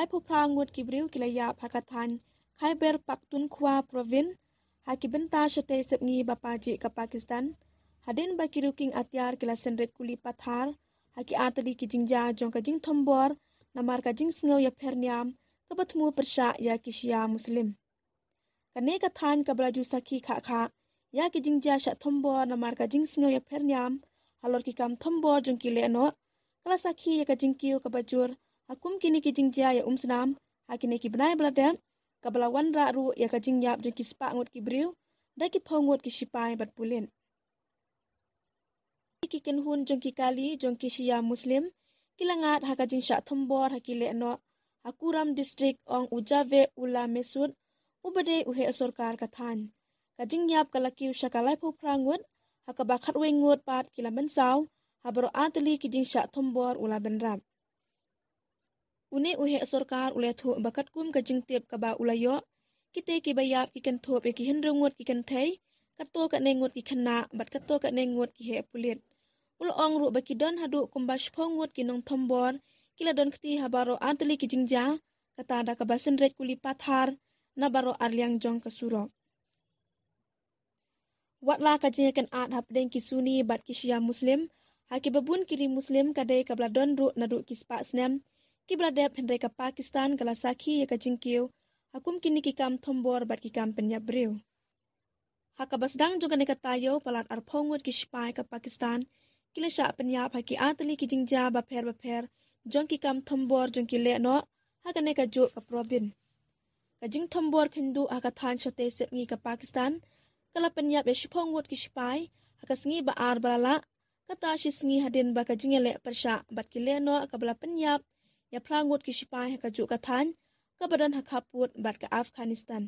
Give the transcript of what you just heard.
lai phuprang ngut kibriu kilaya phakathan Khyber Pakhtunkhwa province hakibenta shate sepngi bapaji ka Pakistan hadin bakiruking atyar kila senret kuli pathar haki atali ki jingja jong ka jing thombor namar ka jing sngaw ya pherniam ka bathmu persha ya kisya muslim kane ka than ka blaju sakhi kha kha ya ki jingja sha thombor namar ka jing sngaw ya pherniam halor ki kam thombor jong ki leno kala sakhi ya ka jing kiu ka bajur hakum kini ki jingja ya snam hakine ki bnai bladem kabla wan ra ru ya ka jing yap jong ki spa ngut ki briu da ki phongot ki sipai bat pulen ki ken hun jong ki kali jong ki shia muslim kilangat ha ka jing sha thombor ha ki le no hakuram district ong ujave ula mesud ubade uhe sarkar ka than ka jing yap kala ki shakalai phu prangut ha ka ba khat we ngot pat kila ben saw ha baro atli ki jing sha thombor ula ben rap Une uhe sarkar ule thu bakat kum ka jing tep ka ba ulayo kite ki bayap ki kan thop ki hinrungut ki kan thai kato ka nengut ki khana bat kato ka nengut ki he pulit ul ong ru ba ki don hadu kum ba shphongut ki nong thombor kila don khti ha baro antli ki jingja kata da ka basen ret kuli pathar na baro arliang jong ka surok watla ka jing kan at hap deng ki suni bat ki shia muslim ha ki babun kiri muslim kadai ka bla don ru na du ki spa snem Kibladep hendai ka Pakistan kala sakhi ya ka jingkiu hakum kini ki kam thombor bat ki kam penyap briu hakabasdang juga ne katayo palat arphongut ki spai ka Pakistan kila sha penyap haki atli ki jingja ba pher jong ki kam thombor jong ki le no hakane ka jo ka probin ka jing thombor khindu aka than shate sepngi ka Pakistan kala penyap ya shphongut ki spai hakasngi ba ar bala kata shisngi hadin ba ka jingele persha bat ki le no ka bala penyap ya prangut ki sipai ka ju ka than ka badan hakaput bat ka Afghanistan